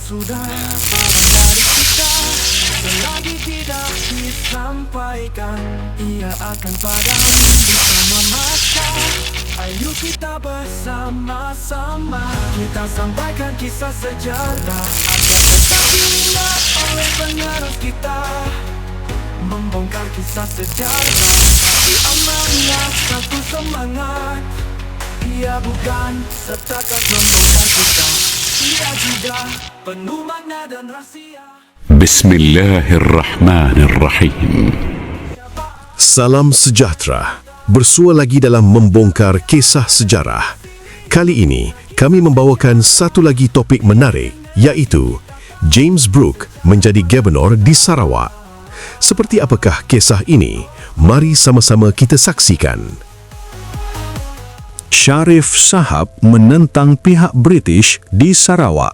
sudah barang dari kita, selagi tidak disampaikan, ia akan padam bersama masa. Ayo kita bersama-sama, kita sampaikan kisah sejarah agar tetap diingat oleh penerus kita. Membongkar kisah sejarah, tapi amanah satu semangat. Ia bukan setakat membongkar kisah, ia juga penuh makna dan rahsia. Bismillahirrahmanirrahim. Salam sejahtera. Bersua lagi dalam membongkar kisah sejarah. Kali ini, kami membawakan satu lagi topik menarik, iaitu James Brooke menjadi Gubernur di Sarawak. Seperti apakah kisah ini? Mari sama-sama kita saksikan. Sharif Sahab menentang pihak British di Sarawak.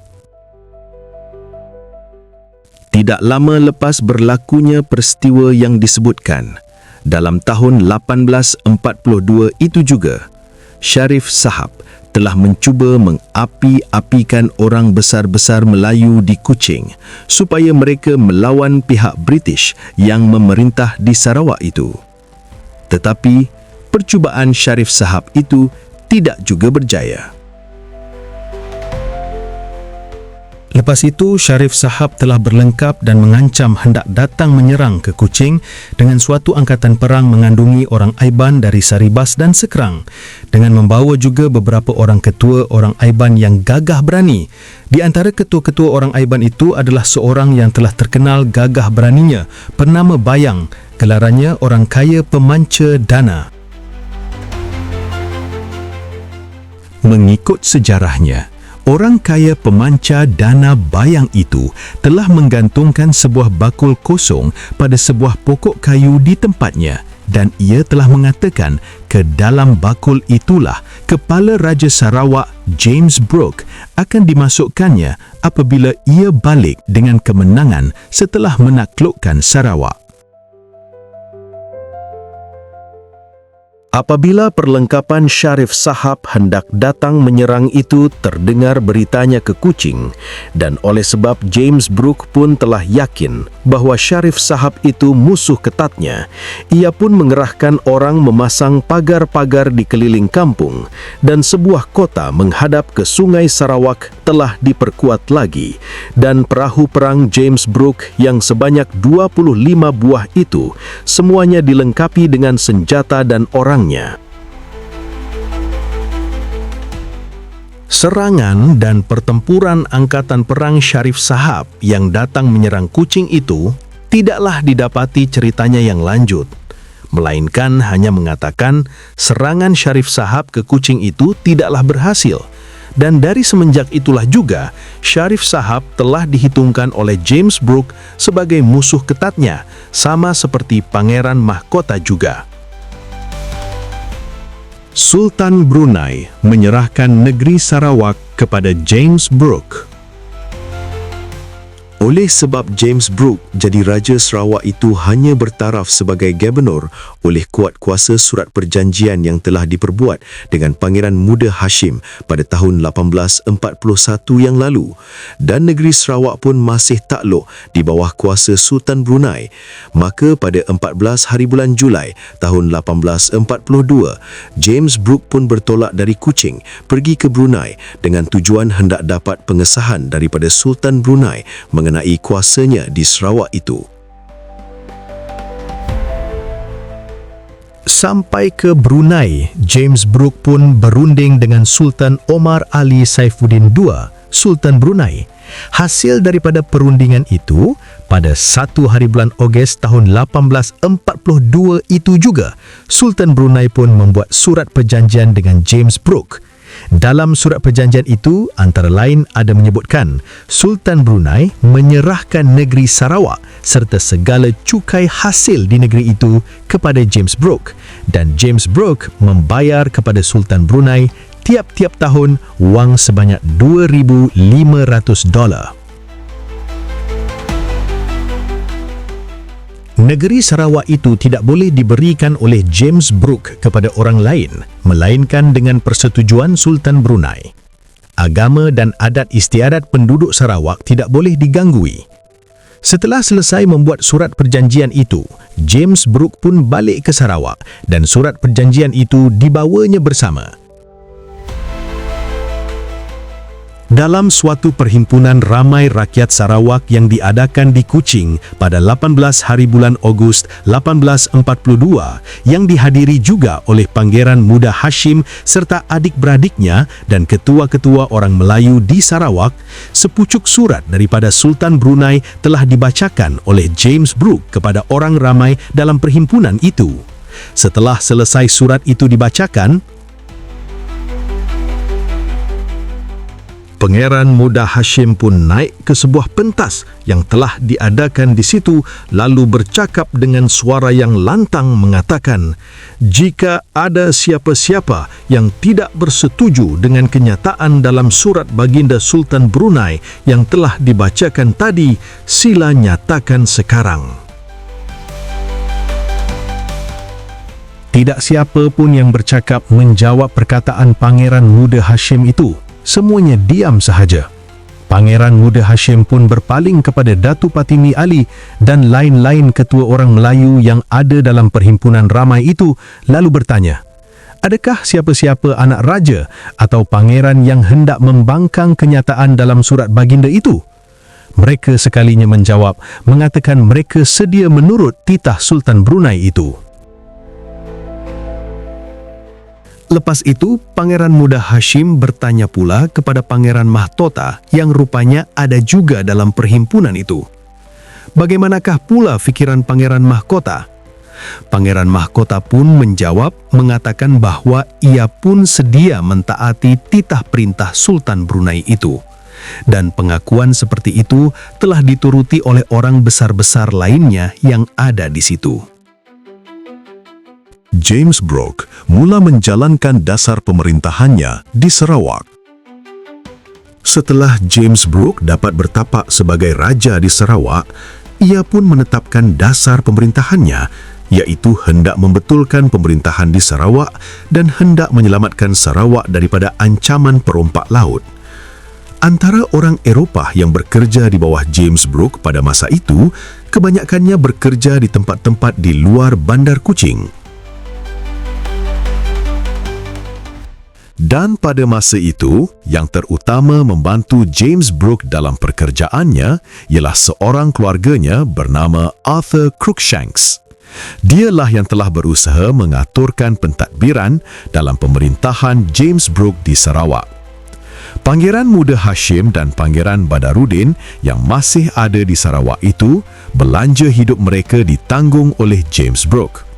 Tidak lama lepas berlakunya peristiwa yang disebutkan, dalam tahun 1842 itu juga, Sharif Sahab telah mencuba mengapi-apikan orang besar-besar Melayu di Kuching supaya mereka melawan pihak British yang memerintah di Sarawak itu. Tetapi, percubaan Sharif Sahab itu tidak juga berjaya. Lepas itu, Sharif Sahab telah berlengkap dan mengancam hendak datang menyerang ke Kuching dengan suatu angkatan perang mengandungi orang Aiban dari Saribas dan Sekerang, dengan membawa juga beberapa orang ketua orang Aiban yang gagah berani. Di antara ketua-ketua orang Aiban itu adalah seorang yang telah terkenal gagah beraninya, bernama Bayang, gelarannya orang kaya pemanca dana. Mengikut sejarahnya, orang kaya pemanca dana Bayang itu telah menggantungkan sebuah bakul kosong pada sebuah pokok kayu di tempatnya, dan ia telah mengatakan ke dalam bakul itulah kepala Raja Sarawak James Brooke akan dimasukkannya apabila ia balik dengan kemenangan setelah menaklukkan Sarawak. Apabila perlengkapan Sharif Sahab hendak datang menyerang itu terdengar beritanya ke Kuching, dan oleh sebab James Brooke pun telah yakin bahawa Sharif Sahab itu musuh ketatnya, ia pun mengerahkan orang memasang pagar-pagar di keliling kampung, dan sebuah kota menghadap ke Sungai Sarawak telah diperkuat lagi, dan perahu perang James Brooke yang sebanyak 25 buah itu semuanya dilengkapi dengan senjata dan orangnya. Serangan dan pertempuran angkatan perang Sharif Sahab yang datang menyerang Kuching itu tidaklah didapati ceritanya yang lanjut, melainkan hanya mengatakan serangan Sharif Sahab ke Kuching itu tidaklah berhasil, dan dari semenjak itulah juga Sharif Sahab telah dihitungkan oleh James Brooke sebagai musuh ketatnya, sama seperti Pangeran Mahkota juga. Sultan Brunei menyerahkan negeri Sarawak kepada James Brooke. Oleh sebab James Brooke jadi Raja Sarawak itu hanya bertaraf sebagai Gubernur oleh kuat kuasa surat perjanjian yang telah diperbuat dengan Pangeran Muda Hashim pada tahun 1841 yang lalu, dan negeri Sarawak pun masih takluk di bawah kuasa Sultan Brunei, maka pada 14 hari bulan Julai tahun 1842, James Brooke pun bertolak dari Kuching pergi ke Brunei dengan tujuan hendak dapat pengesahan daripada Sultan Brunei mengenai kuasanya di Sarawak itu. Sampai ke Brunei, James Brooke pun berunding dengan Sultan Omar Ali Saifuddin II, Sultan Brunei. Hasil daripada perundingan itu, pada 1 hari bulan Ogos tahun 1842 itu juga, Sultan Brunei pun membuat surat perjanjian dengan James Brooke. Dalam surat perjanjian itu, antara lain ada menyebutkan Sultan Brunei menyerahkan negeri Sarawak serta segala cukai hasil di negeri itu kepada James Brooke, dan James Brooke membayar kepada Sultan Brunei tiap-tiap tahun wang sebanyak $2,500. Negeri Sarawak itu tidak boleh diberikan oleh James Brooke kepada orang lain, melainkan dengan persetujuan Sultan Brunei. agama dan adat istiadat penduduk Sarawak tidak boleh diganggui. Setelah selesai membuat surat perjanjian itu, James Brooke pun balik ke Sarawak dan surat perjanjian itu dibawanya bersama. Dalam suatu perhimpunan ramai rakyat Sarawak yang diadakan di Kuching pada 18 hari bulan Ogos 1842 yang dihadiri juga oleh Pangeran Muda Hashim serta adik-beradiknya dan ketua-ketua orang Melayu di Sarawak, sepucuk surat daripada Sultan Brunei telah dibacakan oleh James Brooke kepada orang ramai dalam perhimpunan itu. Setelah selesai surat itu dibacakan, Pangeran Muda Hashim pun naik ke sebuah pentas yang telah diadakan di situ lalu bercakap dengan suara yang lantang mengatakan, jika ada siapa-siapa yang tidak bersetuju dengan kenyataan dalam surat baginda Sultan Brunei yang telah dibacakan tadi, sila nyatakan sekarang. Tidak siapa pun yang bercakap menjawab perkataan Pangeran Muda Hashim itu. Semuanya diam sahaja. Pangeran Muda Hashim pun berpaling kepada Datu Patimi Ali dan lain-lain ketua orang Melayu yang ada dalam perhimpunan ramai itu lalu bertanya, adakah siapa-siapa anak raja atau pangeran yang hendak membangkang kenyataan dalam surat baginda itu? Mereka sekalinya menjawab, mengatakan mereka sedia menurut titah Sultan Brunei itu. Lepas itu, Pangeran Muda Hashim bertanya pula kepada Pangeran Mahkota yang rupanya ada juga dalam perhimpunan itu. Bagaimanakah pula fikiran Pangeran Mahkota? Pangeran Mahkota pun menjawab mengatakan bahawa ia pun sedia mentaati titah perintah Sultan Brunei itu. Dan pengakuan seperti itu telah dituruti oleh orang besar-besar lainnya yang ada di situ. James Brooke mula menjalankan dasar pemerintahannya di Sarawak. Setelah James Brooke dapat bertapak sebagai raja di Sarawak, ia pun menetapkan dasar pemerintahannya, iaitu hendak membetulkan pemerintahan di Sarawak dan hendak menyelamatkan Sarawak daripada ancaman perompak laut. Antara orang Eropah yang bekerja di bawah James Brooke pada masa itu, kebanyakannya bekerja di tempat-tempat di luar Bandar Kuching. Dan pada masa itu, yang terutama membantu James Brooke dalam pekerjaannya ialah seorang keluarganya bernama Arthur Cruikshanks. Dialah yang telah berusaha mengaturkan pentadbiran dalam pemerintahan James Brooke di Sarawak. Pangeran Muda Hashim dan Pangeran Badarudin yang masih ada di Sarawak itu, belanja hidup mereka ditanggung oleh James Brooke.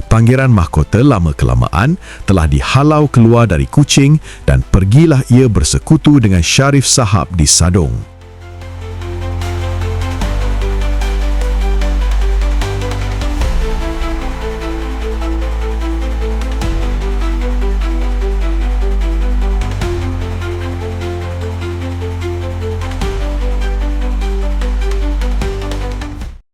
Pangeran Mahkota lama-kelamaan telah dihalau keluar dari Kuching dan pergilah ia bersekutu dengan Sharif Sahab di Sadong.